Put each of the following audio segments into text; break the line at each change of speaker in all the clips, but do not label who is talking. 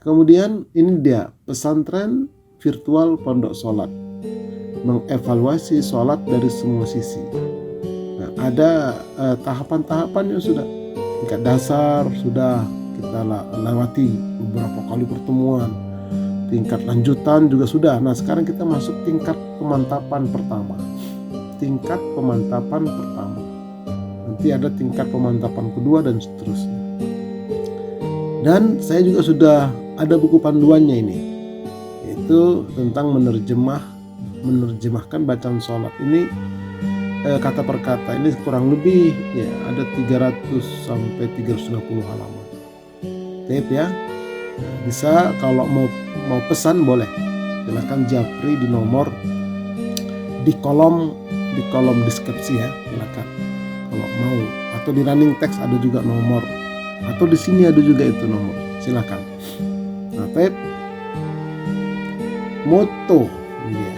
Kemudian ini dia pesantren virtual pondok sholat, mengevaluasi sholat dari semua sisi. Nah, ada tahapan-tahapannya sudah. Tingkat dasar sudah kita lewati beberapa kali pertemuan. Tingkat lanjutan juga sudah. Nah, sekarang kita masuk tingkat pemantapan pertama. Tingkat pemantapan pertama. Nanti ada tingkat pemantapan kedua dan seterusnya. Dan saya juga sudah ada buku panduannya ini, yaitu tentang menerjemahkan bacaan sholat ini kata per kata. Ini kurang lebih ya ada 300 sampai 350 halaman. Tape ya. Nah, bisa kalau mau pesan boleh, silakan japri di nomor di kolom deskripsi ya, silakan kalau mau, atau di running text ada juga nomor, atau di sini ada juga itu nomor, silakan. Nah, moto dia,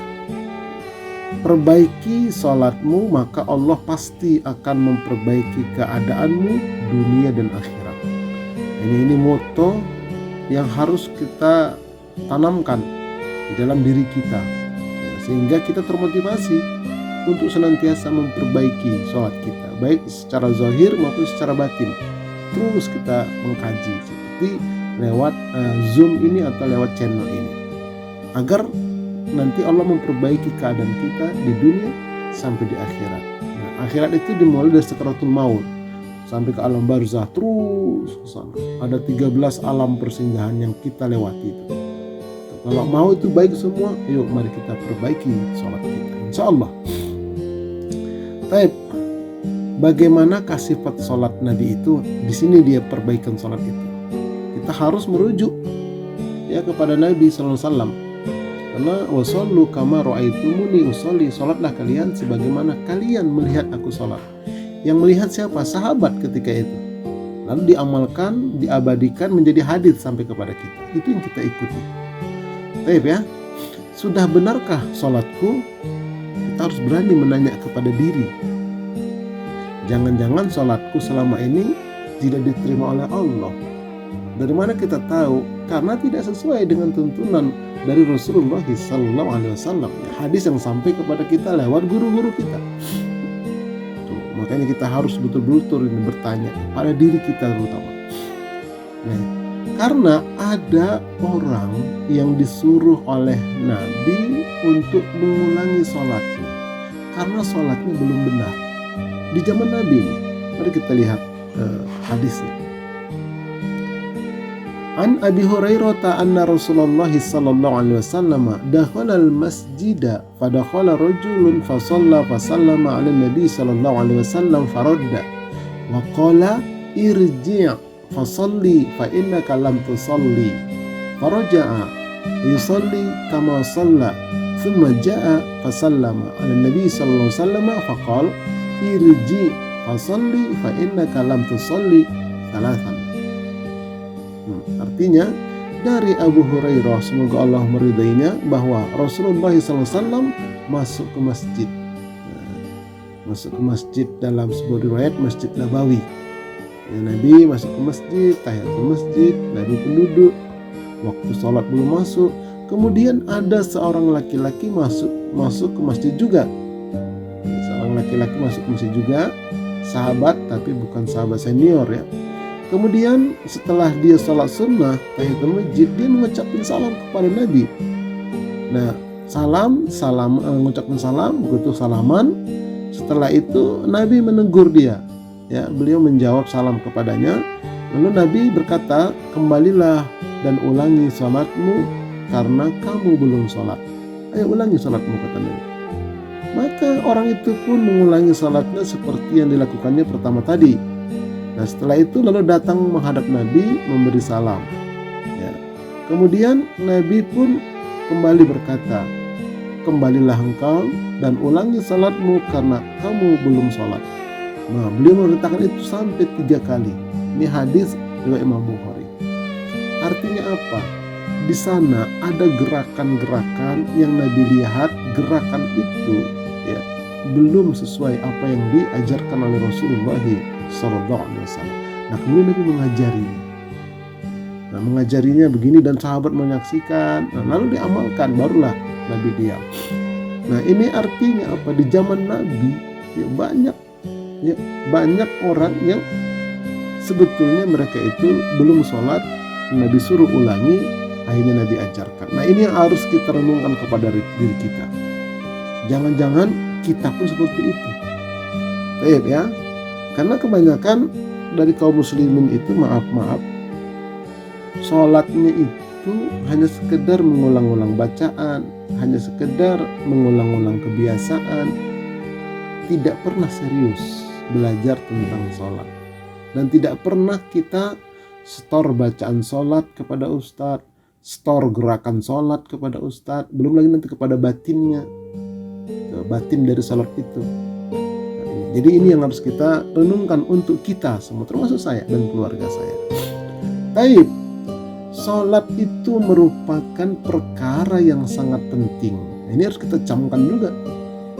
perbaiki sholatmu maka Allah pasti akan memperbaiki keadaanmu dunia dan akhirat. Ini moto yang harus kita tanamkan di dalam diri kita, sehingga kita termotivasi untuk senantiasa memperbaiki sholat kita, baik secara zahir maupun secara batin. Terus kita mengkaji seperti lewat Zoom ini atau lewat channel ini, agar nanti Allah memperbaiki keadaan kita di dunia sampai di akhirat. Nah, akhirat itu dimulai dari sakaratul maut sampai ke alam barzah, terus ke sana. Ada 13 alam persinggahan yang kita lewati itu. Kalau mau itu baik semua, yuk mari kita perbaiki sholat kita, insya Allah. Baik, bagaimanakah sifat sholat Nabi itu? Di sini dia perbaikan sholat itu. Kita harus merujuk ya kepada Nabi Sallallahu Alaihi Wasallam. Karena wasallu kama ra'aitumuni usolli, sholatlah kalian sebagaimana kalian melihat aku sholat. Yang melihat siapa? Sahabat ketika itu. Lalu diamalkan, diabadikan menjadi hadis sampai kepada kita. Itu yang kita ikuti. Baik ya, sudah benarkah sholatku? Kita harus berani menanya kepada diri. Jangan-jangan sholatku selama ini tidak diterima oleh Allah. Dari mana kita tahu? Karena tidak sesuai dengan tuntunan dari Rasulullah SAW. Hadis yang sampai kepada kita lewat guru-guru kita. Tuh, makanya kita harus betul-betul ini bertanya pada diri kita terutama. Nah, karena ada orang yang disuruh oleh Nabi untuk mengulangi sholatnya karena sholatnya belum benar di zaman Nabi ini. Mari kita lihat hadisnya. An Abi Hurairah anna Rasulullah sallallahu alaihi wasallam dakhala al-masjid fa dakhala rajulun fa shalla fa sallama ala Nabi sallallahu alaihi wasallam faradda wa qala irji' fa shalli fa innaka lam tusalli faraja'a yusalli kama shalla thumma ja'a fa sallama ala Nabi sallallahu alaihi wasallam fa qala irji' fa shalli fa innaka lam tusalli thalathan. Artinya dari Abu Hurairah, semoga Allah meridainya, bahwa Rasulullah SAW masuk ke masjid. Masuk ke masjid dalam sebuah riwayat Masjid Nabawi. Ya, Nabi masuk ke masjid, tahiyatul masjid, Nabi pun duduk. Waktu sholat belum masuk. Kemudian ada seorang laki-laki masuk ke masjid juga. Seorang laki-laki masuk ke masjid juga, sahabat tapi bukan sahabat senior ya. Kemudian setelah dia sholat sunnah tahiyatul masjid, dia mengucapkan salam kepada Nabi. Nah, mengucapkan salam, begitu salaman. Setelah itu Nabi menegur dia. Ya, beliau menjawab salam kepadanya. Lalu Nabi berkata, kembalilah dan ulangi sholatmu karena kamu belum sholat. Ayo ulangi sholatmu, kata Nabi. Maka orang itu pun mengulangi sholatnya seperti yang dilakukannya pertama tadi. Nah, setelah itu lalu datang menghadap Nabi memberi salam. Ya. Kemudian Nabi pun kembali berkata, kembalilah engkau dan ulangi salatmu karena kamu belum sholat. Nah, beliau menceritakan itu sampai 3 kali. Ini hadis riwayat Imam Bukhari. Artinya apa? Di sana ada gerakan-gerakan yang Nabi lihat, gerakan itu ya belum sesuai apa yang diajarkan oleh Rasulullah sallallahu alaihi wasallam. Nah, kemudian Nabi mengajari. Nah, mengajarinya begini dan sahabat menyaksikan. Nah, lalu diamalkan, barulah Nabi diam. Nah, ini artinya apa? Di zaman Nabi banyak orang yang sebetulnya mereka itu belum sholat. Nabi suruh ulangi, akhirnya Nabi ajarkan. Nah, ini yang harus kita renungkan kepada diri kita. Jangan-jangan kita pun seperti itu. Baik ya. Karena kebanyakan dari kaum muslimin itu maaf sholatnya itu hanya sekedar mengulang-ulang bacaan, hanya sekedar mengulang-ulang kebiasaan, tidak pernah serius belajar tentang sholat. Dan tidak pernah kita setor bacaan sholat kepada ustadz, setor gerakan sholat kepada ustadz, belum lagi nanti kepada batinnya, batin dari sholat itu. Jadi ini yang harus kita renungkan untuk kita semua, termasuk saya dan keluarga saya. Taib, sholat itu merupakan perkara yang sangat penting. Ini harus kita camkan juga.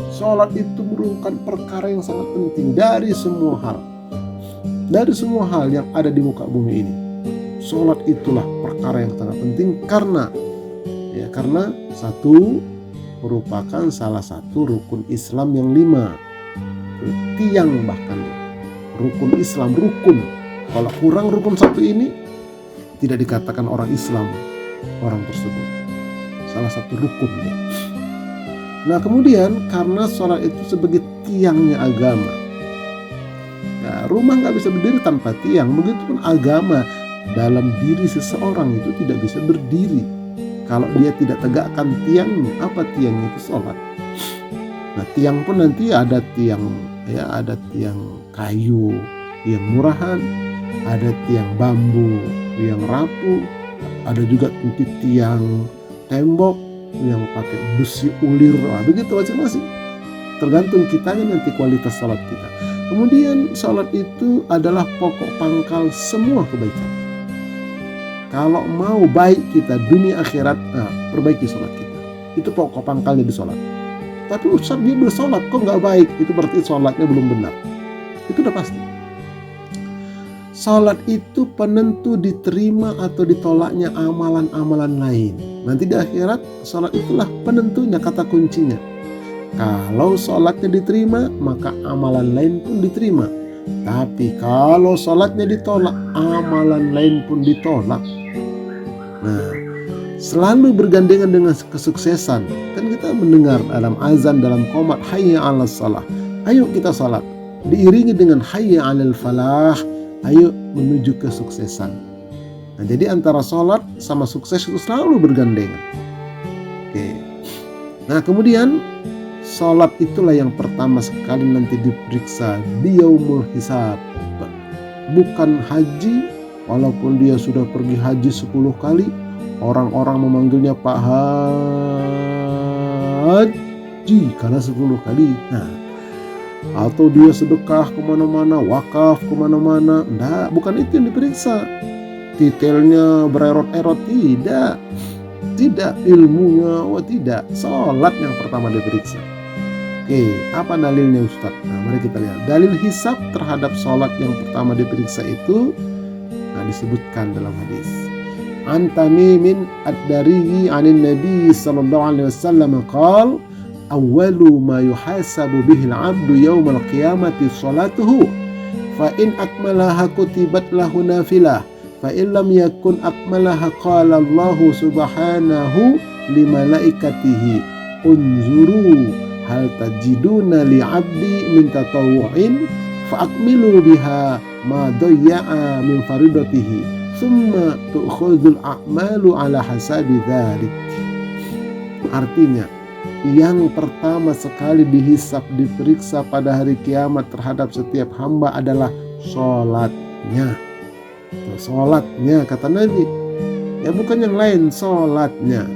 Sholat itu merupakan perkara yang sangat penting dari semua hal. Dari semua hal yang ada di muka bumi ini. Sholat itulah perkara yang sangat penting karena satu, merupakan salah satu rukun Islam yang 5. Tiang bahkan rukun Islam, rukun. Kalau kurang rukun satu ini, tidak dikatakan orang Islam orang tersebut. Salah satu rukun ya. Nah, kemudian karena sholat itu sebagai tiangnya agama. Nah, rumah nggak bisa berdiri tanpa tiang. Begitupun agama dalam diri seseorang itu tidak bisa berdiri kalau dia tidak tegakkan tiangnya. Apa tiangnya? Itu sholat. Nah, tiang pun nanti ada tiang kayu yang murahan, ada tiang bambu yang rapuh, ada juga nanti tiang tembok yang pakai besi ulir. Begitu masing-masing. Tergantung kitanya nanti kualitas sholat kita. Kemudian sholat itu adalah pokok pangkal semua kebaikan. Kalau mau baik kita dunia akhirat, perbaiki sholat kita. Itu pokok pangkalnya di sholat. Tapi Ustaz dia bersolat kok nggak baik, itu berarti sholatnya belum benar. Itu udah pasti. Sholat itu penentu diterima atau ditolaknya amalan-amalan lain. Nanti di akhirat sholat itulah penentunya, kata kuncinya. Kalau sholatnya diterima, maka amalan lain pun diterima. Tapi kalau sholatnya ditolak, amalan lain pun ditolak. Nah, selalu bergandengan dengan kesuksesan. Kan kita mendengar dalam azan, dalam qomat, hayya 'alas shalah. Ayo kita salat. Diiringi dengan hayya 'alal falah. Ayo menuju kesuksesan. Nah, jadi antara salat sama sukses itu selalu bergandengan. Oke. Nah, kemudian salat itulah yang pertama sekali nanti diperiksa di yaumul hisab. Bukan haji, walaupun dia sudah pergi haji 10 kali. Orang-orang memanggilnya Pak Haji karena 10 kali. Nah, atau dia sedekah kemana-mana, wakaf kemana-mana. Nah, bukan itu yang diperiksa. Detailnya bererot-erot, tidak ilmunya, tidak. Sholat yang pertama diperiksa. Oke, apa dalilnya Ustaz? Nah, mari kita lihat. Dalil hisab terhadap sholat yang pertama diperiksa itu disebutkan dalam hadis. An Tamimin ad-Dari anin Nabi sallallahu alaihi wasallam qala awwalu ma yuhasabu bihi al-'abdu yawm al-qiyamati sholatuhu fa in akmalaha kutibat lahu nafilah fa in lam yakun akmalaha qala Allah subhanahu li malaikatihi unzuru hal tajiduna li 'abdi min tatawwu'in fa akmilu biha ma dayya'a min faridatihi summa tu'khudul a'malu ala hasabi dzalik. Artinya, yang pertama sekali dihisab, diperiksa pada hari kiamat terhadap setiap hamba adalah sholatnya. Sholatnya, kata Nabi. Ya, bukan yang lain, sholatnya.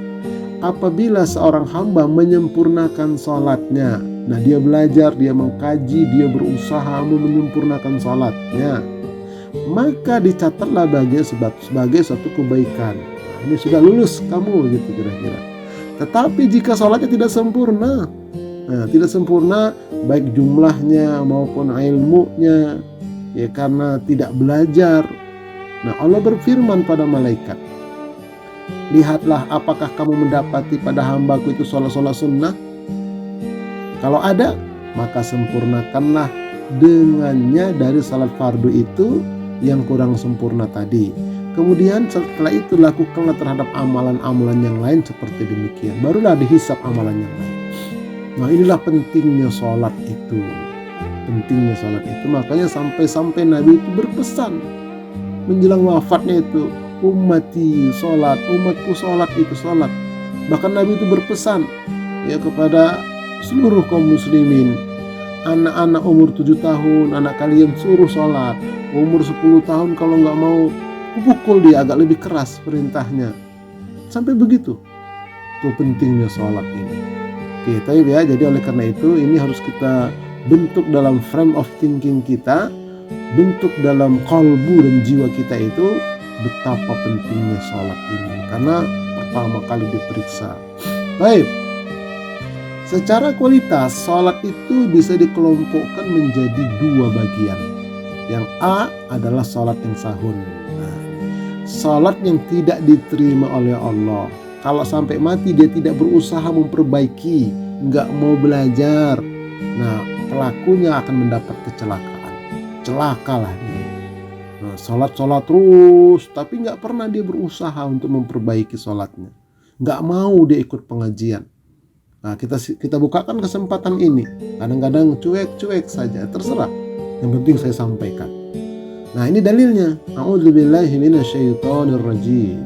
Apabila seorang hamba menyempurnakan sholatnya, nah dia belajar, dia mengkaji, dia berusaha menyempurnakan sholatnya, maka dicatatlah sebagai suatu kebaikan. Nah, ini sudah lulus kamu, gitu kira-kira. Tetapi jika sholatnya tidak sempurna, tidak sempurna baik jumlahnya maupun ilmunya, ya karena tidak belajar, Nah, Allah berfirman pada malaikat, lihatlah apakah kamu mendapati pada hambaku itu sholat-sholat sunnah. Kalau ada, maka sempurnakanlah dengannya dari salat fardu itu yang kurang sempurna tadi. Kemudian setelah itu lakukanlah terhadap amalan-amalan yang lain seperti demikian. Barulah dihisap amalan yang lain. Nah, inilah pentingnya sholat itu. Pentingnya sholat itu. Makanya sampai-sampai Nabi itu berpesan menjelang wafatnya itu, ummati sholat, umatku sholat itu sholat. Bahkan Nabi itu berpesan ya kepada seluruh kaum muslimin, anak-anak umur 7 tahun, anak kalian suruh sholat. Umur 10 tahun kalau nggak mau, pukul dia agak lebih keras perintahnya. Sampai begitu. Itu pentingnya sholat ini. Oke, tapi ya, jadi oleh karena itu ini harus kita bentuk dalam frame of thinking kita, bentuk dalam kalbu dan jiwa kita itu betapa pentingnya sholat ini. Karena pertama kali diperiksa. Baik. Secara kualitas, sholat itu bisa dikelompokkan menjadi 2 bagian. Yang A adalah sholat yang sahun. Nah, sholat yang tidak diterima oleh Allah. Kalau sampai mati dia tidak berusaha memperbaiki, nggak mau belajar, nah pelakunya akan mendapat kecelakaan. Celakalah dia. Nah, sholat terus, tapi nggak pernah dia berusaha untuk memperbaiki sholatnya. Nggak mau dia ikut pengajian. Nah, kita bukakan kesempatan ini. Kadang-kadang cuek saja, terserah. Yang penting saya sampaikan. Nah, ini dalilnya. A'udzubillahi minasyaitonirrajim.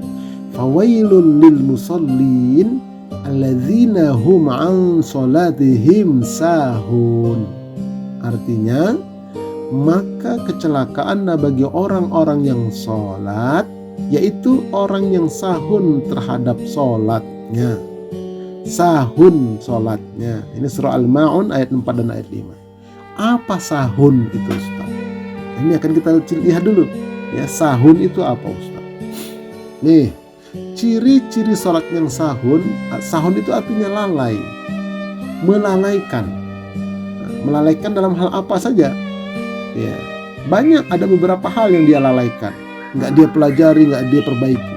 Fawailul lil musallin alladzina hum an salatihim sahun. Artinya, maka kecelakaan bagi orang-orang yang sholat, yaitu orang yang sahun terhadap sholatnya. Sahun sholatnya. Ini surah Al-Ma'un ayat 4 dan ayat 5. Apa sahun itu, Ustaz? Ini akan kita lihat dulu. Ya, sahun itu apa, Ustaz? Nih, ciri-ciri sholat yang sahun itu artinya lalai, melalaikan. Nah, melalaikan dalam hal apa saja? Ya, banyak, ada beberapa hal yang dia lalaikan, nggak dia pelajari, nggak dia perbaiki.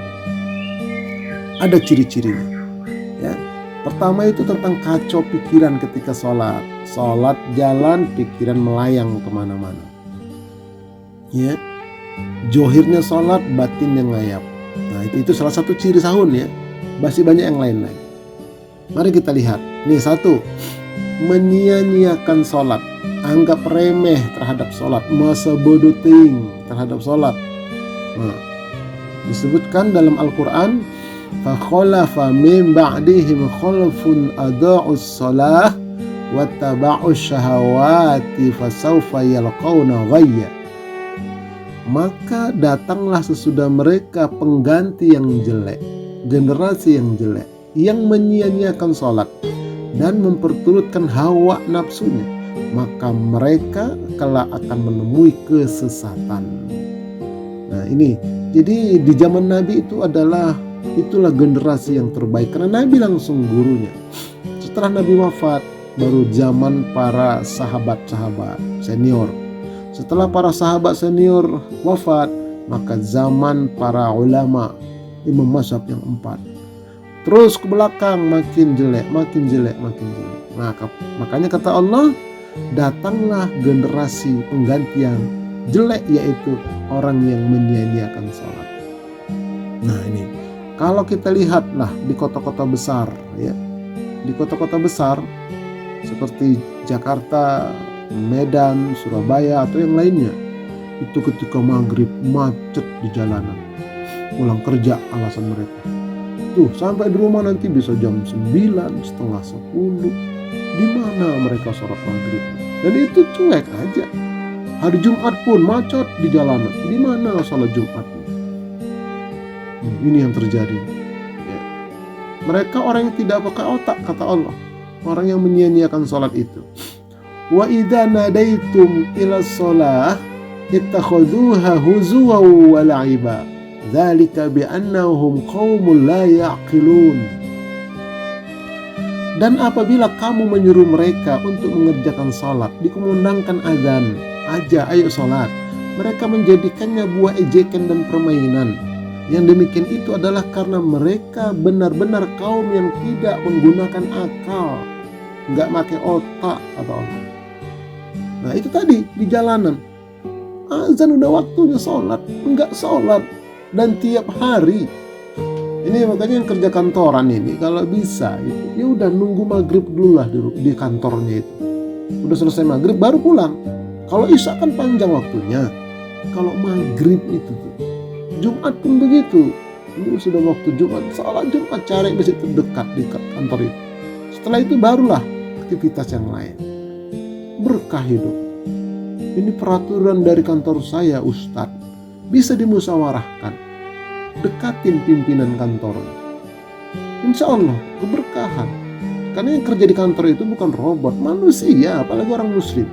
Ada ciri-cirinya. Ya, pertama itu tentang kacau pikiran ketika sholat. Sholat jalan, pikiran melayang kemana-mana. Ya, johirnya sholat, batinnya ngayap. Nah, itu salah satu ciri sahun ya. Masih banyak yang lain-lain. Mari kita lihat. Nih, 1, menyia-nyiakan sholat, anggap remeh terhadap sholat, masa bodoh ting terhadap sholat. Nah, disebutkan dalam Al-Quran, fakhalafa min ba'dihim khalfun adha'us shalah wattaba'us syahawati fasawfa yalqauna ghayya. Maka datanglah sesudah mereka pengganti yang jelek, generasi yang jelek, yang menyia-nyiakan sholat dan memperturutkan hawa nafsunya, maka mereka kelak akan menemui kesesatan. Nah, ini jadi di zaman Nabi itulah generasi yang terbaik, karena Nabi langsung gurunya. Setelah Nabi wafat, baru zaman para sahabat-sahabat senior. Setelah para sahabat senior wafat, maka zaman para ulama, imam mazhab yang 4. Terus ke belakang makin jelek. Makanya kata Allah, datanglah generasi pengganti yang jelek, yaitu orang yang menyia-nyiakan sholat. Nah, ini kalau kita lihatlah di kota-kota besar, ya, di kota-kota besar seperti Jakarta, Medan, Surabaya atau yang lainnya, itu ketika maghrib macet di jalanan. Pulang kerja alasan mereka. Tuh, sampai di rumah nanti bisa jam 9, setengah 10. Di mana mereka sholat maghrib? Dan itu cuek aja. Hari Jumat pun macet di jalanan. Di mana sholat Jumatnya? Ini yang terjadi. Ya. Mereka orang yang tidak pakai otak, kata Allah. Orang yang menyia-nyiakan sholat itu. Wa idza nadaitum ila shalah ittakhadhuha huzuwan wa la'iba dzalika bi annahum qaumul la ya'qilun. Dan apabila kamu menyuruh mereka untuk mengerjakan salat, dikumandangkan azan, aja ayo salat, Mereka menjadikannya buah ejekan dan permainan. Yang demikian itu adalah karena mereka benar-benar kaum yang tidak menggunakan akal, nggak pakai otak, kata Allah. Nah itu tadi di jalanan, azan udah waktunya sholat, nggak sholat, dan tiap hari. Ini makanya yang kerja kantoran ini kalau bisa ya udah nunggu maghrib dulu lah di kantornya itu. Udah selesai maghrib baru pulang. Kalau isya kan panjang waktunya. Kalau maghrib itu tuh, Jumat pun begitu. Ini sudah waktu Jumat, salat Jumat cari masjid terdekat di kantor itu. Setelah itu barulah aktivitas yang lain. Berkah hidup. Ini peraturan dari kantor saya, Ustadz. Bisa dimusyawarahkan. Dekatin pimpinan kantor. Insya Allah keberkahan. Karena yang kerja di kantor itu bukan robot, manusia, apalagi orang muslim.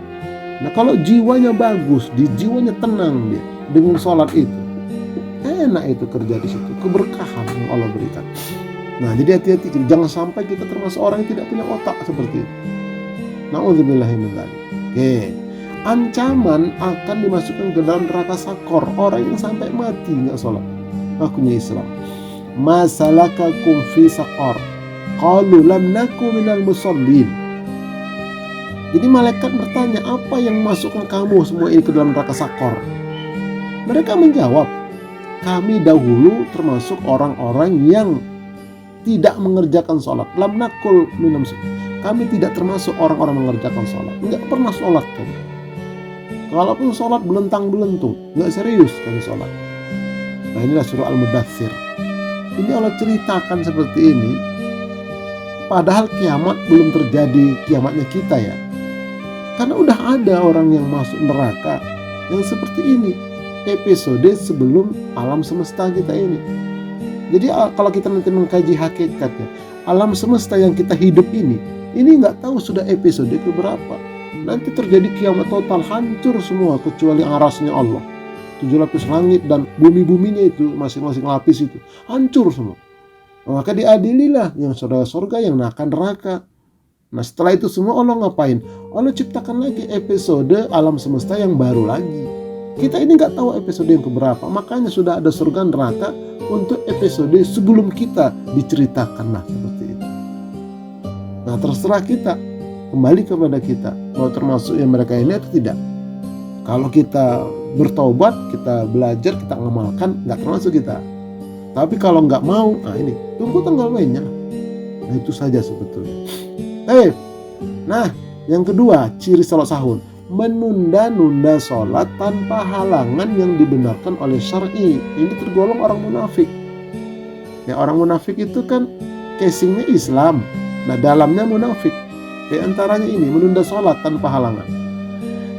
Nah kalau jiwanya bagus, jiwanya tenang dia dengan sholat itu, enak itu kerja di situ, keberkahan yang Allah berikan. Nah jadi hati-hati, jangan sampai kita termasuk orang yang tidak punya otak seperti itu. Na'udzubillahi min dzalik. Oke, ancaman akan dimasukkan ke dalam neraka sakor orang yang sampai mati nggak sholat. Akunya Islam. Masalakakum fi saqar? Qalu lam naku minal musallin. Jadi malaikat bertanya, apa yang memasukkan kamu semua ini ke dalam neraka sakor? Mereka menjawab, kami dahulu termasuk orang-orang yang tidak mengerjakan sholat. Lam nakul minal musallin. Kami tidak termasuk orang-orang mengerjakan sholat. Enggak pernah sholat kami. Kalaupun sholat belentang-belentung, enggak serius kami sholat. Nah inilah surah Al-Mudaththir. Ini Allah ceritakan seperti ini. Padahal kiamat belum terjadi, kiamatnya kita ya. Karena udah ada orang yang masuk neraka yang seperti ini. Episode sebelum alam semesta kita ini. Jadi kalau kita nanti mengkaji hakikatnya, alam semesta yang kita hidup ini nggak tahu sudah episode keberapa. Nanti terjadi kiamat total, hancur semua kecuali arasnya Allah. 7 lapis langit dan bumi-buminya itu, masing-masing lapis itu hancur semua. Maka diadililah yang surga, yang neraka. Nah setelah itu semua Allah ngapain? Allah ciptakan lagi episode alam semesta yang baru lagi. Kita ini nggak tahu episode yang keberapa. Makanya sudah ada surga neraka untuk episode sebelum kita diceritakan lah seperti itu. Nah terserah kita, kembali kepada kita mau termasuk yang mereka ini atau tidak. Kalau kita bertobat, kita belajar, kita ngamalkan, nggak termasuk kita. Tapi kalau nggak mau, nah ini tunggu tanggal mainnya. Nah itu saja sebetulnya. Nah yang kedua, ciri salat sahun, menunda-nunda sholat tanpa halangan yang dibenarkan oleh syar'i. Ini tergolong orang munafik. Ya orang munafik itu kan casingnya Islam, nah dalamnya munafik. Di antaranya ini menunda sholat tanpa halangan.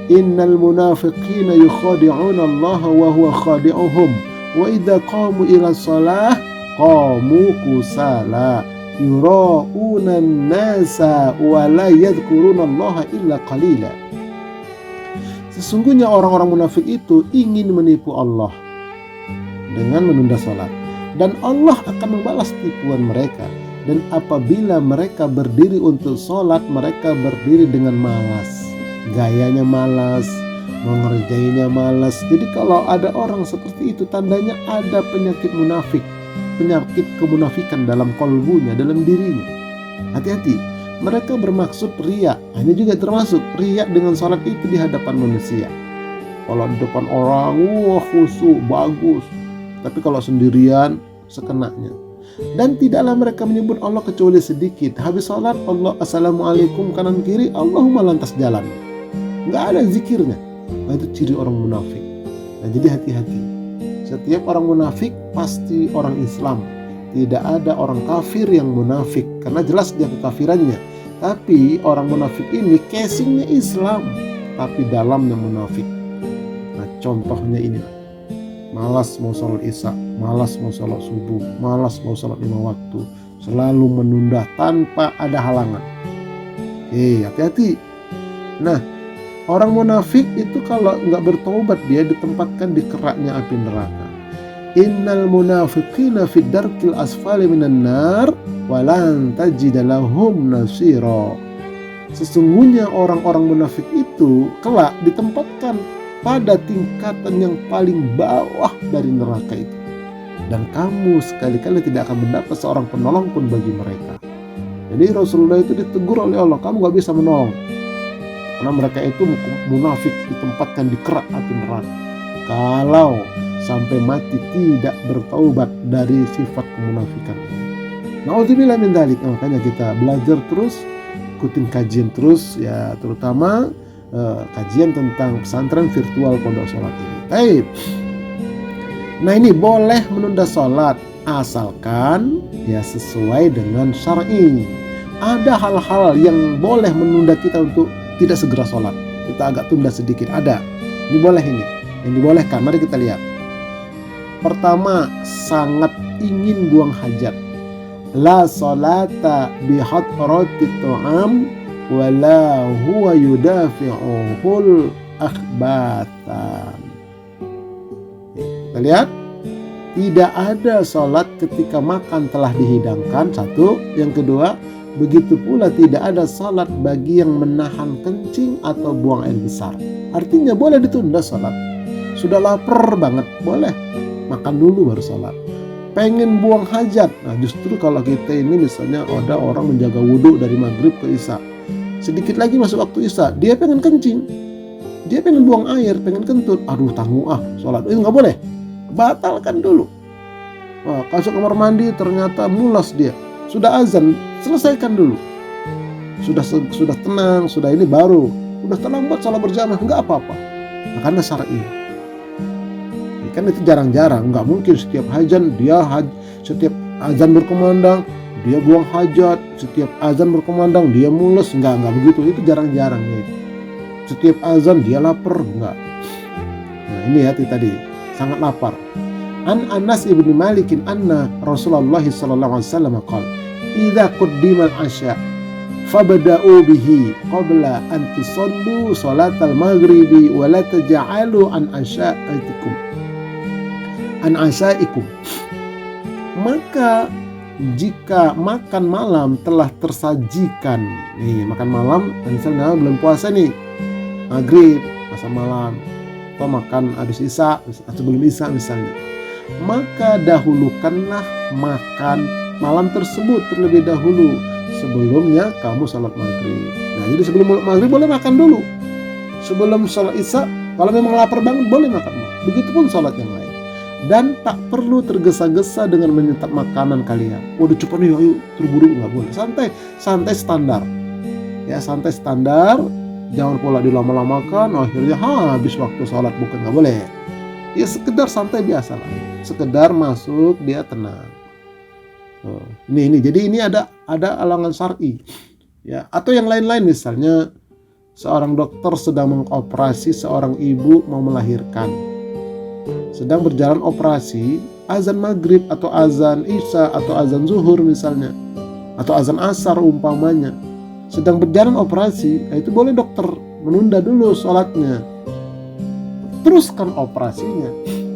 Innal munafiqina yukhadi'una Allah wa huwa khadi'uhum wa idza qamu ila shalah qamu kusala yura'una an-nasa wa la yadhkuruna Allah illa qalila. Sesungguhnya orang-orang munafik itu ingin menipu Allah dengan menunda salat, dan Allah akan membalas tipuan mereka. Dan apabila mereka berdiri untuk salat, mereka berdiri dengan malas. Gayanya malas, mengerjainya malas. Jadi kalau ada orang seperti itu, tandanya ada penyakit munafik, penyakit kemunafikan dalam kalbunya, dalam dirinya. Hati-hati, mereka bermaksud riya. Ini juga termasuk riya dengan salat itu di hadapan manusia. Kalau di depan orang, wah khusyuk, bagus. Tapi kalau sendirian, sekenanya. Dan tidaklah mereka menyebut Allah kecuali sedikit. Habis salat, Allah assalamualaikum kanan kiri, Allahumma lantas jalan. Nggak ada zikirnya. Nah itu ciri orang munafik. Nah jadi hati-hati. Setiap orang munafik pasti orang Islam. Tidak ada orang kafir yang munafik, karena jelas dia kekafirannya. Tapi orang munafik ini casingnya Islam, tapi dalamnya munafik. Nah contohnya ini, malas mau sholat isya, malas mau sholat subuh, malas mau sholat 5 waktu, selalu menunda tanpa ada halangan. Hati-hati. Nah orang munafik itu kalau nggak bertobat, dia ditempatkan di keraknya api neraka. Innal munafiqina fid darkil asfali minan nar walan tajida lahum nasira. Sesungguhnya orang-orang munafik itu kelak ditempatkan pada tingkatan yang paling bawah dari neraka itu. Dan kamu sekali-kali tidak akan mendapat seorang penolong pun bagi mereka. Jadi Rasulullah itu ditegur oleh Allah, kamu gak bisa menolong. Karena mereka itu munafik, ditempatkan di kerak api neraka. Kalau sampai mati tidak bertaubat dari sifat kemunafikan ini. Na'udzubillah min dzalik. Makanya kita belajar terus, ikutin kajian terus ya, terutama kajian tentang pesantren virtual Pondok Sholat ini. Baik. Nah ini boleh menunda sholat asalkan ya sesuai dengan syar'i. Ada hal-hal yang boleh menunda kita untuk tidak segera sholat. Kita agak tunda sedikit. Ada. Ini boleh ini. Yang dibolehkan. Mari kita lihat. Pertama, sangat ingin buang hajat. La sholata bihadratit ta'am wala huwa yudafi'uhul akhbatan. Kita lihat, tidak ada sholat ketika makan telah dihidangkan. Satu. Yang kedua, begitu pula tidak ada sholat bagi yang menahan kencing atau buang air besar. Artinya boleh ditunda sholat. Sudah lapar banget, boleh makan dulu baru sholat. Pengen buang hajat, nah justru kalau kita ini misalnya ada orang menjaga wudhu dari maghrib ke isya, sedikit lagi masuk waktu isya, dia pengen kencing, dia pengen buang air, pengen kentut, aduh tangguh sholat, itu nggak boleh, batalkan dulu. Wah, masuk kamar mandi ternyata mulas dia, sudah azan, selesaikan dulu. Sudah tenang, sudah ini baru, udah terlambat sholat berjamaah, nggak apa-apa. Nah, karena syar'i. Kan itu jarang-jarang, nggak mungkin setiap setiap azan berkumandang dia buang hajat, setiap azan berkumandang dia mules, nggak begitu, itu jarang-jarang itu. Setiap azan dia lapar, nggak. Nah ini hati tadi sangat lapar. An Anas ibn Malik anna Rasulullah sallallahu alaihi wasallam qala idza qaddima al-'asha fabda'u bihi qabla an tusallu salatal maghribi wa la taj'alu an asyaikum. Maka jika makan malam telah tersajikan, nih makan malam misalnya belum puasa nih, maghrib, masa malam, atau makan habis isya atau sebelum isya misalnya, maka dahulukanlah makan malam tersebut terlebih dahulu sebelumnya kamu sholat maghrib. Nah jadi sebelum maghrib boleh makan dulu, sebelum sholat isya kalau memang lapar banget boleh makan. Begitupun sholat yang lain. Dan tak perlu tergesa-gesa dengan menyantap makanan kalian. Waduh cepat nih, ayo terburu, nggak boleh. Santai standar. Ya santai standar. Jangan pula dilama-lamakan. Akhirnya habis waktu sholat, bukan, nggak boleh. Ya sekedar santai biasa lah. Sekedar masuk dia tenang. Ini. Jadi ini ada alangan syar'i. Ya atau yang lain-lain, misalnya seorang dokter sedang mengoperasi seorang ibu mau melahirkan. Sedang berjalan operasi, azan maghrib atau azan isya atau azan zuhur misalnya, atau azan asar umpamanya, sedang berjalan operasi, itu boleh dokter menunda dulu sholatnya, teruskan operasinya.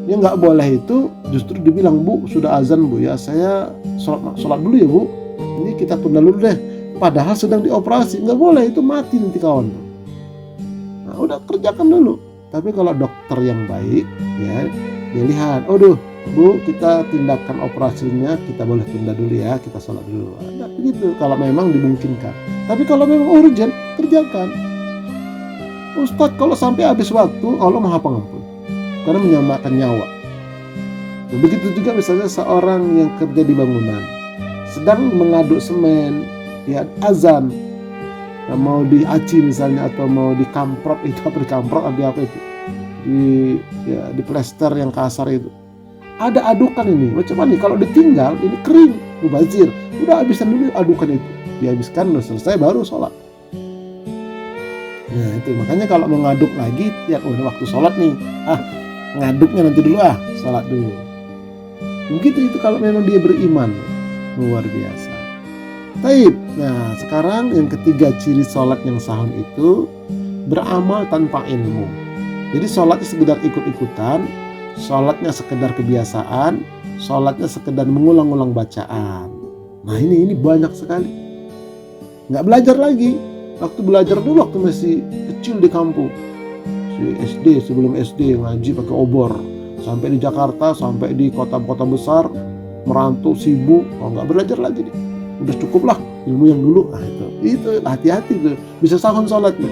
Yang nggak boleh itu justru dibilang, bu sudah azan bu ya, saya sholat dulu ya bu, ini kita tunda dulu deh, padahal sedang dioperasi. Nggak boleh, itu mati nanti kawan. Nah udah kerjakan dulu. Tapi kalau dokter yang baik, ya dia lihat, bu kita tindakan operasinya kita boleh tunda dulu ya, kita sholat dulu. Ada begitu kalau memang dimungkinkan. Tapi kalau memang urgent, kerjakan. Ustadz kalau sampai habis waktu, Allah maha pengampun, karena menyelamatkan nyawa. Nah, begitu juga misalnya seorang yang kerja di bangunan, sedang mengaduk semen, ya azan, mau diaci misalnya atau mau dikamprot, itu apa dikamprot apa itu, di plester yang kasar itu, ada adukan ini, macam mana kalau ditinggal ini kering, mubazir, udah habisan dulu adukan itu, dihabiskan udah selesai baru sholat. Nah itu makanya kalau mengaduk lagi ya udah waktu sholat nih, ngaduknya nanti dulu, sholat dulu. Begitu itu kalau memang dia beriman, luar biasa. Taib. Nah sekarang yang ketiga ciri sholat yang sahih itu beramal tanpa ilmu. Jadi sholatnya sekedar ikut-ikutan, sholatnya sekedar kebiasaan, sholatnya sekedar mengulang-ulang bacaan. Nah ini banyak sekali. Nggak belajar lagi. Waktu belajar dulu waktu masih kecil di kampung, di SD, sebelum SD ngaji pakai obor, sampai di Jakarta, sampai di kota-kota besar, merantau sibuk, nggak belajar lagi nih, udah cukup lah ilmu yang dulu. Nah, itu hati-hati tuh, bisa sahun sholatnya.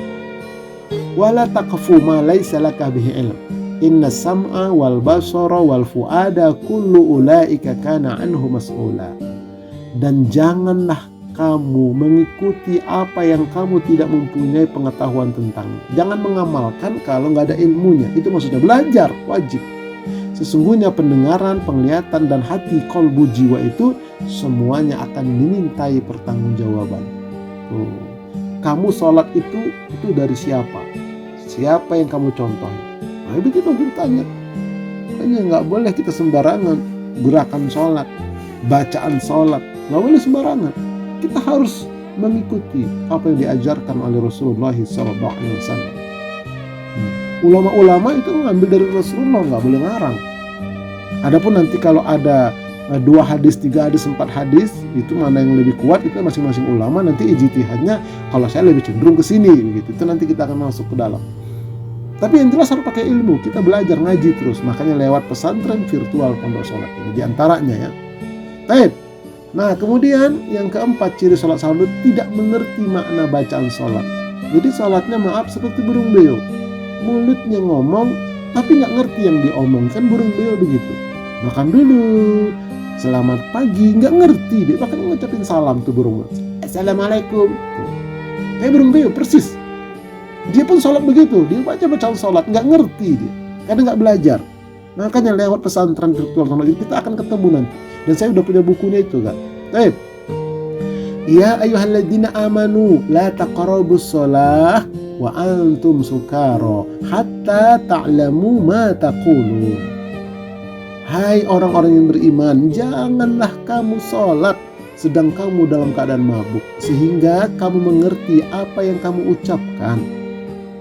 Wala taqfu ma laysa laka bihi ilm, inna sam'a wal basara wal fuada kullu ulaika kana anhu mas'ula. Dan janganlah kamu mengikuti apa yang kamu tidak mempunyai pengetahuan tentangnya. Jangan mengamalkan kalau nggak ada ilmunya. Itu maksudnya belajar, wajib. Sesungguhnya pendengaran, penglihatan, dan hati kolbu jiwa itu semuanya akan dimintai pertanggungjawaban. Tuh. Kamu sholat itu dari siapa? Siapa yang kamu contoh? Nah, itu kita ditanya. Makanya nggak boleh kita sembarangan gerakan sholat, bacaan sholat, nggak boleh sembarangan. Kita harus mengikuti apa yang diajarkan oleh Rasulullah SAW. Ulama-ulama itu mengambil dari Rasulullah, nggak boleh ngarang. Adapun nanti kalau ada 2 hadis, 3 hadis, 4 hadis, itu mana yang lebih kuat, itu masing-masing ulama nanti ijtihadnya. Kalau saya lebih cenderung ke sini, begitu. Itu nanti kita akan masuk ke dalam. Tapi yang jelas harus pakai ilmu. Kita belajar ngaji terus. Makanya lewat pesantren virtual Pondok Sholat ini diantaranya ya. Baik. Nah kemudian yang keempat ciri sholat sahur, tidak mengerti makna bacaan sholat. Jadi sholatnya maaf seperti burung beo. Mulutnya ngomong tapi nggak ngerti yang diomongkan, burung beo begitu. Makan dulu, selamat pagi, nggak ngerti dia, bahkan ngucapin salam tuh burung. Assalamualaikum. Kayak burung beo persis. Dia pun sholat begitu, dia baca sholat, nggak ngerti dia, karena nggak belajar. Makanya lewat pesantren virtual kita akan ketemu nanti. Dan saya udah punya bukunya itu kan. Baik. Ya ayyuhalladzina amanu la taqrabus shalah wa antum sukara hatta ta'lamu ma taqulun. Hai orang-orang yang beriman, janganlah kamu sholat sedang kamu dalam keadaan mabuk, sehingga kamu mengerti apa yang kamu ucapkan.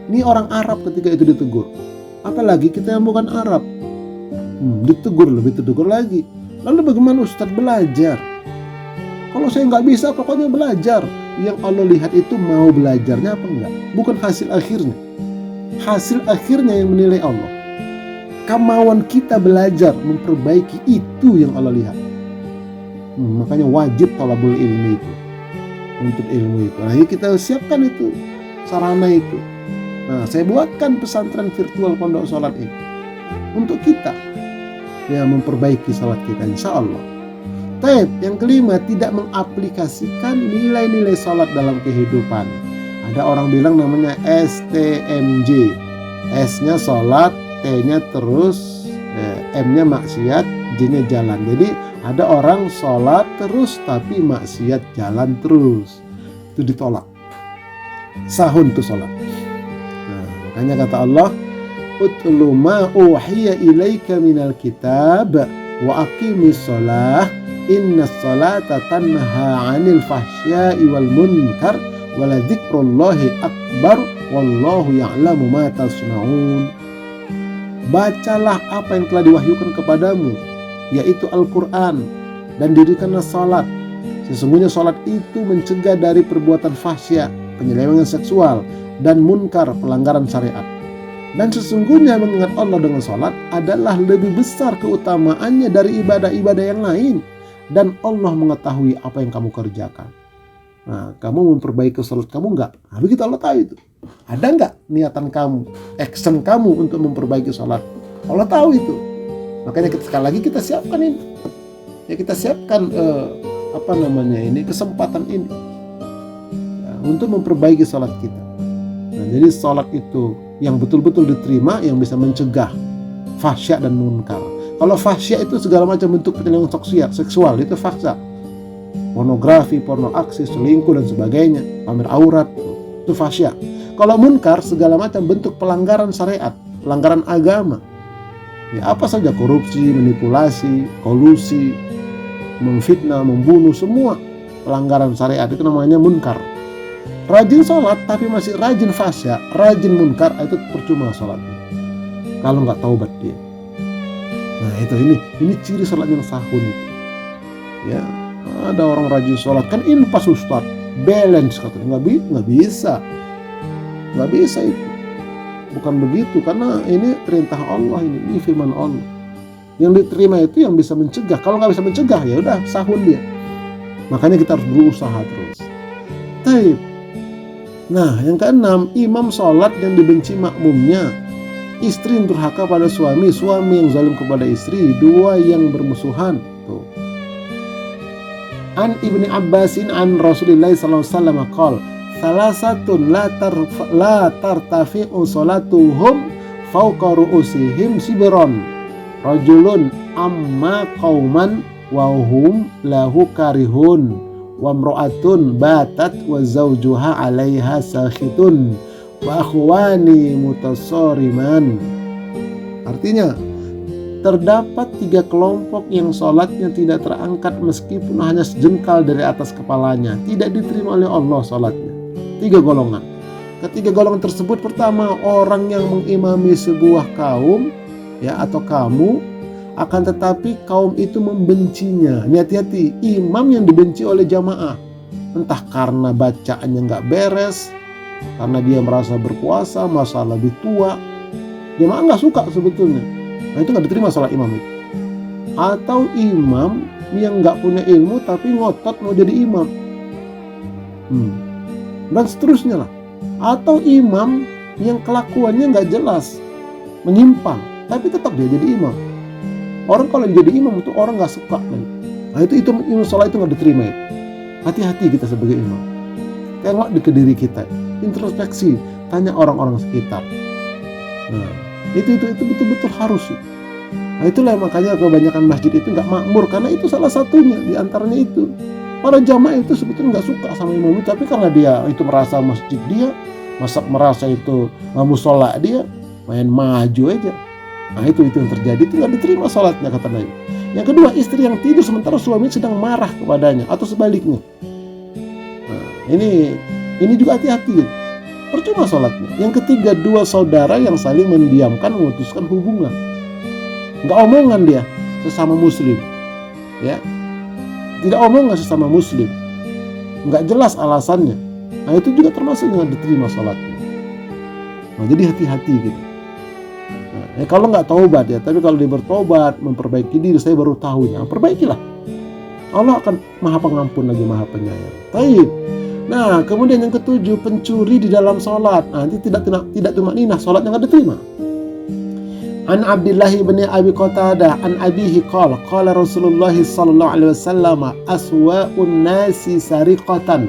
Ini orang Arab ketika itu ditegur. Apalagi kita yang bukan Arab. Ditegur lagi. Lalu bagaimana Ustadz belajar? Kalau saya nggak bisa, pokoknya belajar. Yang Allah lihat itu mau belajarnya apa enggak, bukan hasil akhirnya. Hasil akhirnya yang menilai Allah. Kemauan kita belajar, memperbaiki, itu yang Allah lihat. Makanya wajib thalabul ilmi itu, untuk ilmu itu. Nah, kita siapkan itu, sarana itu. Nah, saya buatkan pesantren virtual Pondok Sholat ini untuk kita, ya, memperbaiki sholat kita, insya Allah. Baik, yang kelima, tidak mengaplikasikan nilai-nilai sholat dalam kehidupan. Ada orang bilang namanya STMJ, S-nya sholat, T-nya terus, M-nya maksiat, J-nya jalan. Jadi ada orang sholat terus tapi maksiat jalan terus, itu ditolak. Sahun tuh sholat. Nah, makanya kata Allah, utlu ma uhiya ilaika minal kitab wa aqimis sholah innas sholata tanha 'anil fahsya'i wal munkar wa la dzikrullahi akbar wallahu ya'lamu ma tasna'un. Bacalah apa yang telah diwahyukan kepadamu, yaitu Al-Quran, dan dirikanlah salat. Sesungguhnya salat itu mencegah dari perbuatan fahsya, penyelewengan seksual, dan munkar, pelanggaran syariat. Dan sesungguhnya mengingat Allah dengan salat adalah lebih besar keutamaannya dari ibadah-ibadah yang lain. Dan Allah mengetahui apa yang kamu kerjakan. Nah, kamu memperbaiki salat kamu enggak? Nah, begitu Allah tahu itu. Ada enggak niatan kamu, action kamu untuk memperbaiki salat? Allah tahu itu. Makanya sekali lagi kita siapkan ini. Ya, kita siapkan kesempatan ini, ya, untuk memperbaiki salat kita. Nah, jadi salat itu yang betul-betul diterima, yang bisa mencegah fahsya dan munkar. Kalau fahsya itu segala macam bentuk penyelewengan seksual, itu fahsya. Pornografi, porno aksi, selingkuh dan sebagainya, pamer aurat, itu fahsya. Kalau munkar, segala macam bentuk pelanggaran syariat, pelanggaran agama. Ya, apa saja, korupsi, manipulasi, kolusi, memfitnah, membunuh, semua pelanggaran syariat itu namanya munkar. Rajin sholat tapi masih rajin fahsya, rajin munkar, itu percuma sholatnya kalau nggak taubat dia. Nah, ini ciri sholat yang sahun itu. Ya, ada orang rajin sholat kan pas Ustaz, balance katanya, nggak bisa itu. bukan begitu, karena ini perintah Allah, ini firman Allah. Yang diterima itu yang bisa mencegah. Kalau nggak bisa mencegah, ya udah sahun dia. Makanya kita harus berusaha terus. Taib. Nah, yang keenam, imam sholat yang dibenci makmumnya, istri yang durhaka pada suami, suami yang zalim kepada istri, dua yang bermusuhan. Tuh. An Ibni Abbasin an Rasulillah sallallahu alaihi wasallam qol, salasatun la tartafi'u salatuhum fawqa ru'usihim sibron. Rajulun amma qauman wa hum lahu karihun wa imra'atun batat wa zawjuha 'alaiha sakhitun wa akhwani mutasariman. Artinya, terdapat 3 kelompok yang sholatnya tidak terangkat meskipun hanya sejengkal dari atas kepalanya, tidak diterima oleh Allah sholatnya. 3 golongan. Ketiga golongan tersebut, pertama, orang yang mengimami sebuah kaum, ya, atau kamu, akan tetapi kaum itu membencinya. Ini hati-hati, imam yang dibenci oleh jamaah, entah karena bacaannya nggak beres, karena dia merasa berkuasa, merasa lebih tua, jamaah nggak suka sebetulnya. Nah, itu nggak diterima sholat imam itu. Atau imam yang nggak punya ilmu tapi ngotot mau jadi imam, dan seterusnya lah. Atau imam yang kelakuannya nggak jelas, menyimpang, tapi tetap dia jadi imam. Orang kalau jadi imam itu orang nggak suka. Nah, itu imam sholat itu nggak diterima. Hati-hati kita sebagai imam. Tengok di diri kita, introspeksi, tanya orang-orang sekitar. Nah, itu betul-betul harus. Nah, itulah makanya kebanyakan masjid itu nggak makmur, karena itu salah satunya di antaranya itu. Para jamaah itu sebetulnya nggak suka sama imam itu, tapi karena dia itu merasa masjid dia, merasa itu musola dia, main maju aja. Nah, itu yang terjadi, itu nggak diterima sholatnya, kata Nabi. Yang kedua, istri yang tidur sementara suami sedang marah kepadanya, atau sebaliknya. Nah, ini juga hati-hati, gitu. Percuma sholatnya. Yang ketiga, 2 saudara yang saling mendiamkan, memutuskan hubungan. Nggak omongan dia sesama muslim, ya, tidak omongan sesama muslim, nggak jelas alasannya. Nah, itu juga termasuk yang diterima sholatnya. Nah, jadi hati-hati gitu. Nah, kalau nggak taubat ya, tapi kalau dia bertobat, memperbaiki diri, saya baru tahunya, perbaikilah. Allah akan maha pengampun lagi maha penyayang. Taib. Nah, kemudian yang ketujuh, pencuri di dalam sholat. Nah, nanti tidak tumakninah, sholatnya nggak diterima. An Abdullah bin Abi Qatadah an abihi qala Rasulullah sallallahu alaihi wasallam aswa'un nasi sariqatan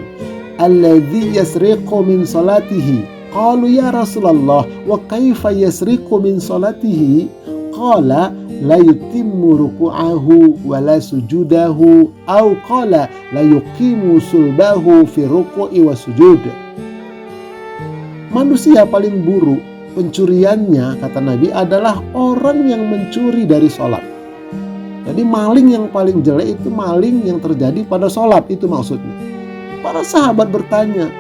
alladhi yasriqu min salatihi. Qalu ya Rasulullah wa kaifa yasriqu min salatihi? Qala la yutimmu ruku'ahu wa la sujudahu aw qala la yuqimu sulbahu fi ruku'i wa sujud. Manusia paling buruk pencuriannya, kata Nabi, adalah orang yang mencuri dari sholat. Jadi maling yang paling jelek itu maling yang terjadi pada sholat, itu maksudnya. Para sahabat bertanya,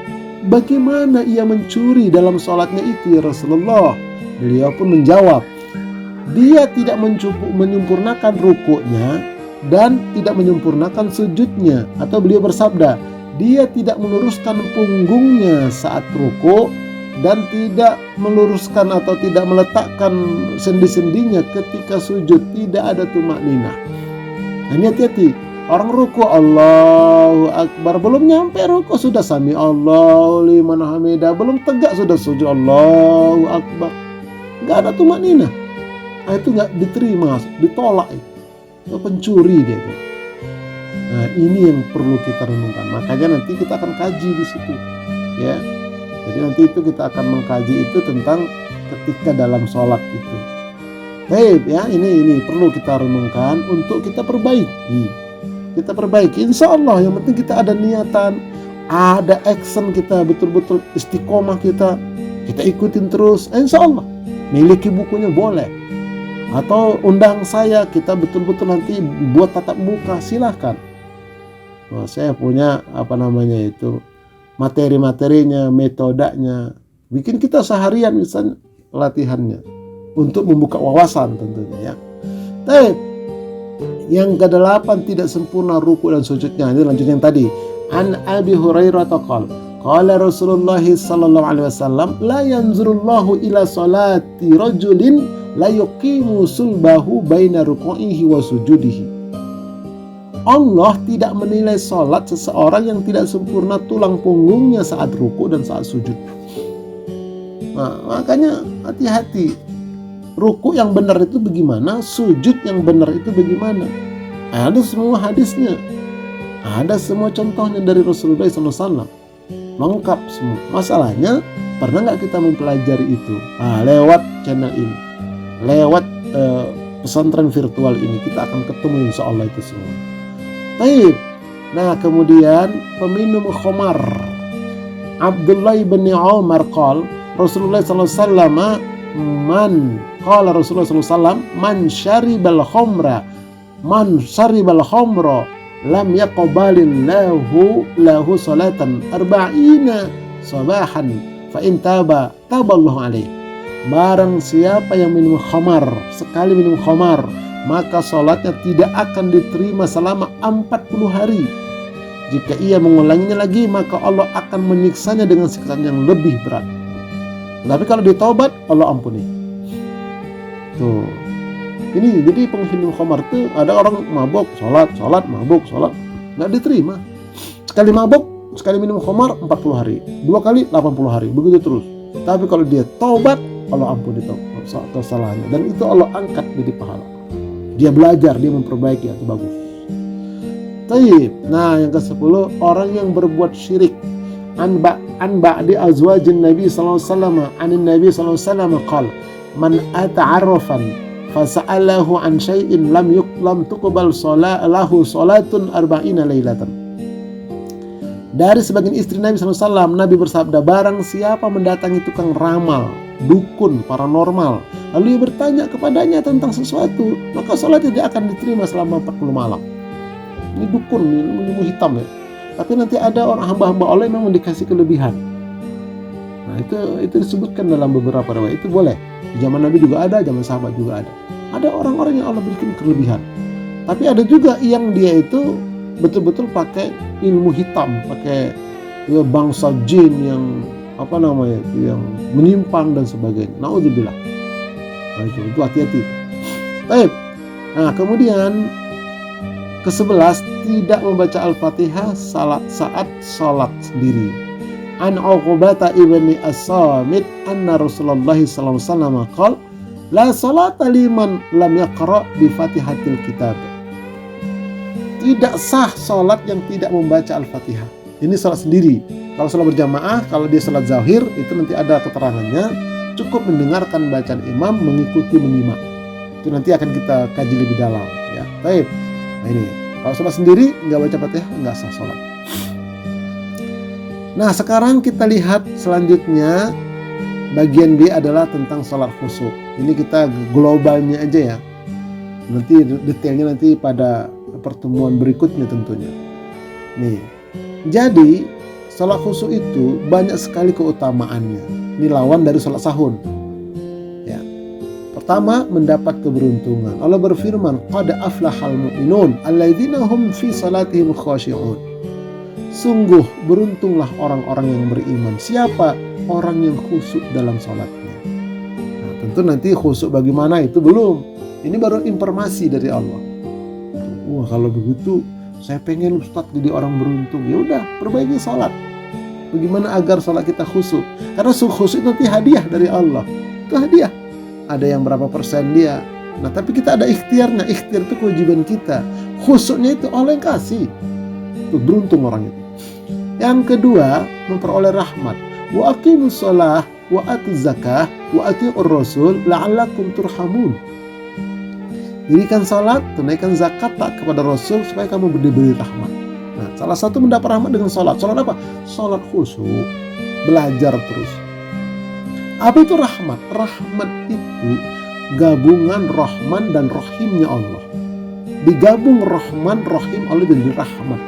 bagaimana ia mencuri dalam sholatnya itu ya Rasulullah? Beliau pun menjawab, dia tidak menyempurnakan rukuknya dan tidak menyempurnakan sujudnya. Atau beliau bersabda, dia tidak meluruskan punggungnya saat rukuk dan tidak meluruskan atau tidak meletakkan sendi-sendinya ketika sujud, tidak ada tumakninah. Nah, hati-hati, orang ruku Allahu Akbar, belum nyampe ruku sudah sami Allahu liman hamidah, belum tegak sudah sujud Allahu Akbar, nggak ada tumakninah. Nah, itu nggak diterima, ditolak. Itu pencuri dia. Nah, ini yang perlu kita renungkan. Makanya nanti kita akan kaji di situ, ya. Jadi nanti itu kita akan mengkaji itu tentang ketika dalam sholat itu. Baik ya, ini perlu kita renungkan untuk kita perbaiki. Kita perbaiki, insya Allah. Yang penting kita ada niatan, ada action, kita betul-betul istiqomah, kita ikutin terus. Insya Allah, miliki bukunya boleh. Atau undang saya, kita betul-betul nanti buat tatap muka, silahkan. Nah, saya punya materi-materinya, metodenya, bikin kita seharian misalnya latihannya untuk membuka wawasan tentunya ya. Tapi yang ke-8, tidak sempurna ruku dan sujudnya. Ini lanjut yang tadi. An Abi Hurairah qala Qala Rasulullah sallallahu alaihi wasallam, la yanzurullahu ila salati rajulin la yuqimu sulbahu baina ruku'ihi wa sujudihi. Allah tidak menilai salat seseorang yang tidak sempurna tulang punggungnya saat ruku dan saat sujud. Nah, makanya hati-hati. Ruku yang benar itu bagaimana, sujud yang benar itu bagaimana. Ada semua hadisnya, ada semua contohnya dari Rasulullah SAW, lengkap semua. Masalahnya, pernah nggak kita mempelajari itu? Lewat channel ini, lewat pesantren virtual ini, kita akan ketemu insya Allah itu semua. Baik. Nah, kemudian peminum khamar, Abdullah bin Umar qala Rasulullah SAW, Rasulullah SAW, man syaribal khamra lam yaqbalillahu lahu salatan arba'ina sabahan fa in taballahu alaih. Barang siapa yang minum khamar, sekali minum khamar, maka salatnya tidak akan diterima selama 40 hari. Jika ia mengulanginya lagi, maka Allah akan menyiksanya dengan siksaan yang lebih berat. Tapi kalau ditaubat, Allah ampuni. Tuh. Ini jadi penghinaan khamar itu, ada orang mabuk, sholat, mabuk, sholat, nggak diterima. Sekali mabuk, sekali minum khamar 40 hari, 2 kali 80 hari, begitu terus. Tapi kalau dia taubat, Allah ampuni kesalahannya, dan itu Allah angkat jadi pahala. Dia belajar, dia memperbaiki, itu bagus. Taib. Nah, yang ke-10, orang yang berbuat syirik. An ba'di azwajin Nabi sallallahu alaihi wasallam, anin Nabi sallallahu alaihi wasallam qala, man ata'arrafan fasa'alahu an syai'in lam tuqbal lahu salatun arba'ina lailatan. Dari sebagian istri Nabi SAW, Nabi bersabda, barang siapa mendatangi tukang ramal, dukun, paranormal, lalu ia bertanya kepadanya tentang sesuatu, maka salat tidak akan diterima selama 40 malam. Ini dukun, ini ilmu hitam ya. Tapi nanti ada orang hamba-hamba Allah yang memang dikasih kelebihan. Nah, itu disebutkan dalam beberapa riwayat. Itu boleh. Di zaman Nabi juga ada, zaman sahabat juga ada. Ada orang-orang yang Allah berikan kelebihan. Tapi ada juga yang dia itu betul-betul pakai ilmu hitam, pakai bangsa jin yang yang menyimpang dan sebagainya. Nauzubillah. Nah, itu hati-hati. Baik. Nah, kemudian ke-11, tidak membaca Al-Fatihah saat salat sendiri. An Uqbah ibni As-Samit anna Rasulullah sallallahu alaihi wasallam qala, la salata liman lam yaqra bi Fatihatil Kitab. Tidak sah salat yang tidak membaca Al-Fatihah. Ini salat sendiri. Kalau salat berjamaah, kalau dia salat zahir, itu nanti ada keterangannya, cukup mendengarkan bacaan imam, mengikuti menyimak. Itu nanti akan kita kaji lebih dalam ya. Baik. Nah, ini kalau sholat sendiri nggak baca Fatihah, nggak sah sholat. Nah, sekarang kita lihat selanjutnya, bagian B adalah tentang sholat khusyuk. Ini kita globalnya aja ya. Nanti detailnya nanti pada pertemuan berikutnya tentunya. Nih, jadi sholat khusyuk itu banyak sekali keutamaannya. Ini lawan dari sholat sahun. Pertama, mendapat keberuntungan. Allah berfirman, qad aflahal mu'minun alladzina hum fi salatihim khashi'un. Sungguh beruntunglah orang-orang yang beriman. Siapa? Orang yang khusyuk dalam salatnya. Nah, tentu nanti khusyuk bagaimana itu belum. Ini baru informasi dari Allah. Wah, kalau begitu saya pengen Ustaz jadi orang beruntung. Ya udah, perbaiki salat. Bagaimana agar salat kita khusyuk? Karena khusyuk nanti hadiah dari Allah. Itu hadiah. Ada yang berapa persen dia. Nah, tapi kita ada ikhtiarnya. Ikhtiar itu kewajiban kita. Khusyuknya itu Allah yang kasih. Itu beruntung orang itu. Yang kedua, memperoleh rahmat. Wa aqimus shalah wa atuz zakah wa atiur rasul la'allakum turhamun. Dirikan salat, tunaikan zakat tak kepada Rasul supaya kamu diberi rahmat. Nah, salah satu mendapat rahmat dengan salat. Salat apa? Salat khusyuk. Belajar terus. Apa itu rahmat? Rahmat itu gabungan Rahman dan Rahimnya Allah. Digabung Rahman, Rahim, Allah jadi rahmat.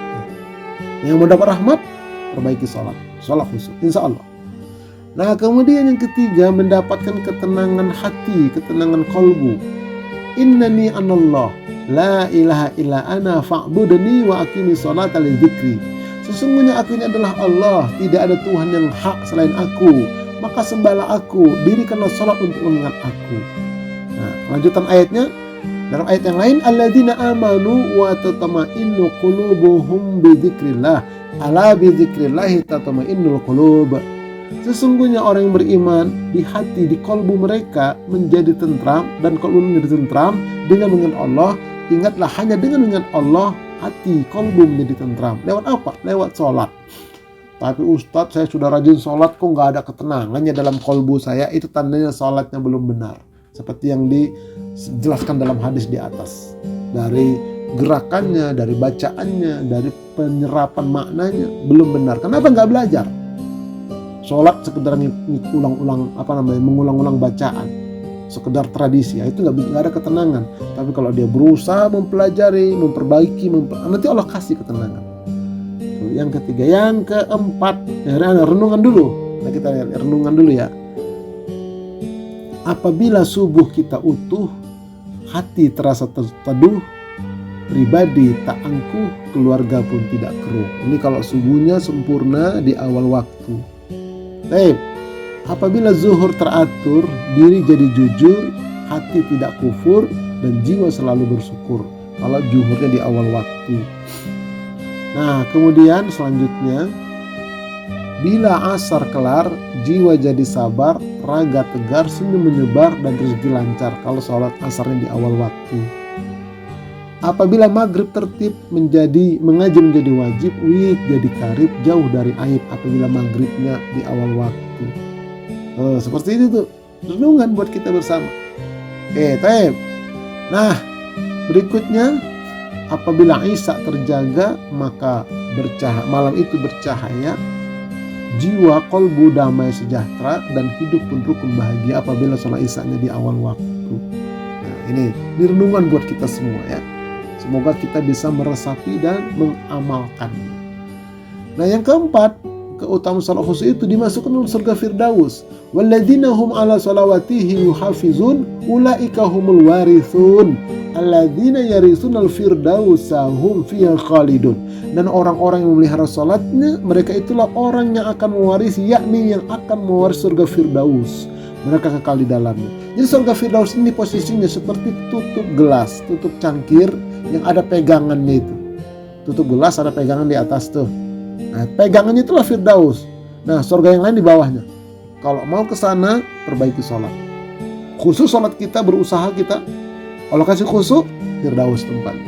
Yang mendapat rahmat, perbaiki salat khusyuk, insya Allah. Nah, kemudian yang ketiga, mendapatkan ketenangan hati, ketenangan qalbu. Innani anallah, la ilaha illa ana fa'budni wa aqimi sholata li dzikri. Sesungguhnya aku ini adalah Allah, tidak ada Tuhan yang hak selain aku. Maka sembahlah aku, dirikanlah sholat untuk mengingat aku. Nah, lanjutan ayatnya, dalam ayat yang lain, alladzina amanu wa tatma'innu qulubuhum bidzikrillah. Ala bidzikrillah tatma'innul qulub. Sesungguhnya orang yang beriman, di hati, di kalbu mereka menjadi tentram, dan kalbu menjadi tentram dengan mengingat Allah. Ingatlah, hanya dengan mengingat Allah hati, kalbu menjadi tentram. Lewat apa? Lewat sholat. Tapi Ustadz, saya sudah rajin sholat, kok nggak ada ketenangannya dalam kalbu saya. Itu tandanya sholatnya belum benar, seperti yang dijelaskan dalam hadis di atas. Dari gerakannya, dari bacaannya, dari penyerapan maknanya belum benar. Kenapa nggak belajar? Sholat sekedar mengulang-ulang bacaan, sekedar tradisi, itu nggak ada ketenangan. Tapi kalau dia berusaha mempelajari, memperbaiki, nanti Allah kasih ketenangan. Yang ketiga, yang keempat, renungan dulu. Nah, kita lihat renungan dulu ya. Apabila subuh kita utuh, hati terasa teduh, pribadi tak angkuh, keluarga pun tidak keruh. Ini kalau subuhnya sempurna di awal waktu. Baik, apabila zuhur teratur, diri jadi jujur, hati tidak kufur, dan jiwa selalu bersyukur. Kalau zuhurnya di awal waktu. Nah, kemudian selanjutnya, bila asar kelar, jiwa jadi sabar, raga tegar, senyum menyebar, dan rezeki lancar. Kalau sholat asarnya di awal waktu. Apabila maghrib tertib, mengaji menjadi wajib, wirid jadi karib, jauh dari aib. Apabila maghribnya di awal waktu. Seperti itu tuh renungan buat kita bersama. Taib. Nah, berikutnya, apabila Isya terjaga, maka malam itu bercahaya, jiwa kolbu damai sejahtera, dan hidup pun rukun bahagia apabila sholat Isyanya di awal waktu. Nah, ini renungan buat kita semua ya. Semoga kita bisa meresapi dan mengamalkannya. Nah, yang keempat, keutamaan salat khusyuk itu dimasukkan dalam surga Firdaus. Walladzina hum ala salawatihim yuhafizun ulaika humul warithun alladzina yarisunal firdausa hum fiha khalidun. Dan orang-orang yang memelihara salatnya, mereka itulah orang yang akan mewarisi, yakni yang akan mewarisi surga Firdaus. Mereka kekal di dalamnya. Jadi surga Firdaus ini posisinya seperti tutup gelas, tutup cangkir yang ada pegangannya itu. Tutup gelas ada pegangan di atas tuh. Nah, pegangannya itulah Firdaus. Nah, surga yang lain di bawahnya. Kalau mau ke sana, perbaiki sholat. Khusus sholat kita, berusaha kita. Allah kasih khusyuk, Firdaus tempat.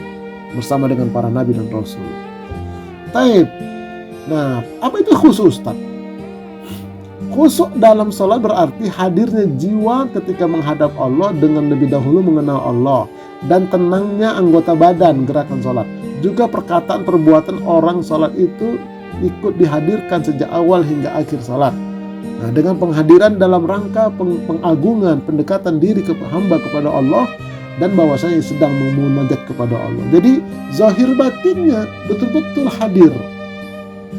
Bersama dengan para nabi dan rasul. Taib. Nah, apa itu khusyuk, Ustaz? Khusyuk dalam sholat berarti hadirnya jiwa ketika menghadap Allah dengan lebih dahulu mengenal Allah. Dan tenangnya anggota badan gerakan sholat. Juga perkataan perbuatan orang sholat itu ikut dihadirkan sejak awal hingga akhir sholat. Nah, dengan penghadiran dalam rangka pengagungan, pendekatan diri hamba kepada Allah, dan bahwasanya sedang memunajat kepada Allah. Jadi zahir batinnya betul-betul hadir.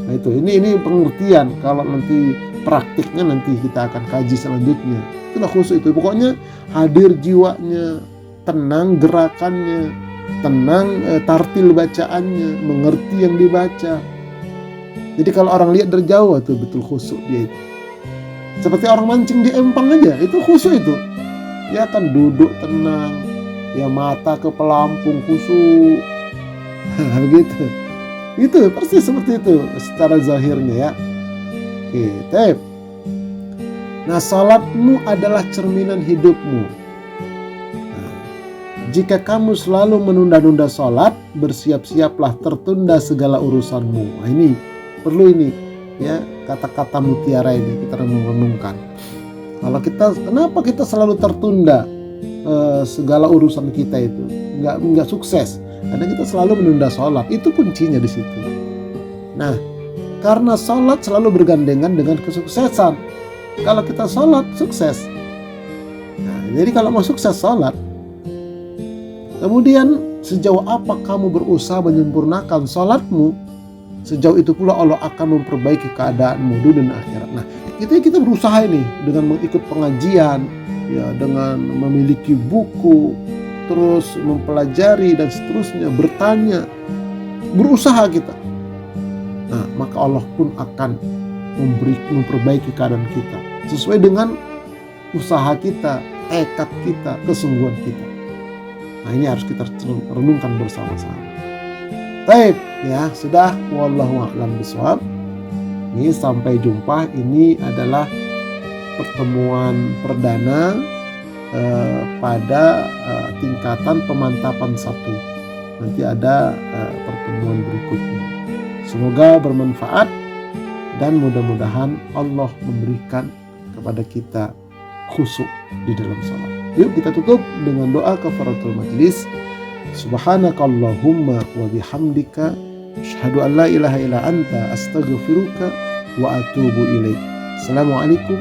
Nah, ini pengertian. Kalau nanti praktiknya nanti kita akan kaji selanjutnya. Itulah khusyuk itu. Pokoknya hadir jiwanya, tenang gerakannya, tenang tartil bacaannya, mengerti yang dibaca. Jadi kalau orang lihat dari jauh itu betul khusyuk dia itu. Seperti orang mancing di empang aja, itu khusyuk itu. Dia akan duduk tenang, ya mata ke pelampung khusyuk. Begitu. Itu persis seperti itu secara zahirnya ya. Oke, tep. Nah, salatmu adalah cerminan hidupmu. Jika kamu selalu menunda-nunda sholat, bersiap-siaplah tertunda segala urusanmu. Nah, ini perlu ya kata-kata mutiara ini kita renungkan. Kalau kenapa kita selalu tertunda segala urusan kita itu nggak sukses? Karena kita selalu menunda sholat. Itu kuncinya di situ. Nah, karena sholat selalu bergandengan dengan kesuksesan. Kalau kita sholat sukses. Nah, jadi kalau mau sukses sholat, kemudian sejauh apa kamu berusaha menyempurnakan sholatmu, sejauh itu pula Allah akan memperbaiki keadaanmu dunia dan akhirat. Nah, kita berusaha ini dengan mengikut pengajian, ya, dengan memiliki buku, terus mempelajari dan seterusnya, bertanya, berusaha kita. Nah, maka Allah pun akan memperbaiki keadaan kita sesuai dengan usaha kita, tekad kita, kesungguhan kita. Nah, ini harus kita renungkan bersama-sama. Baik, ya sudah, wallahu a'lam bishawab. Ini sampai jumpa. Ini adalah pertemuan perdana pada tingkatan pemantapan 1. Nanti ada pertemuan berikutnya. Semoga bermanfaat dan mudah-mudahan Allah memberikan kepada kita khusyuk di dalam salat. Yuk kita tutup dengan doa kafaratul majlis. Subhanakallahumma wa bihamdika asyhadu an la ilaha illa anta astaghfiruka wa atubu ilaik. Assalamualaikum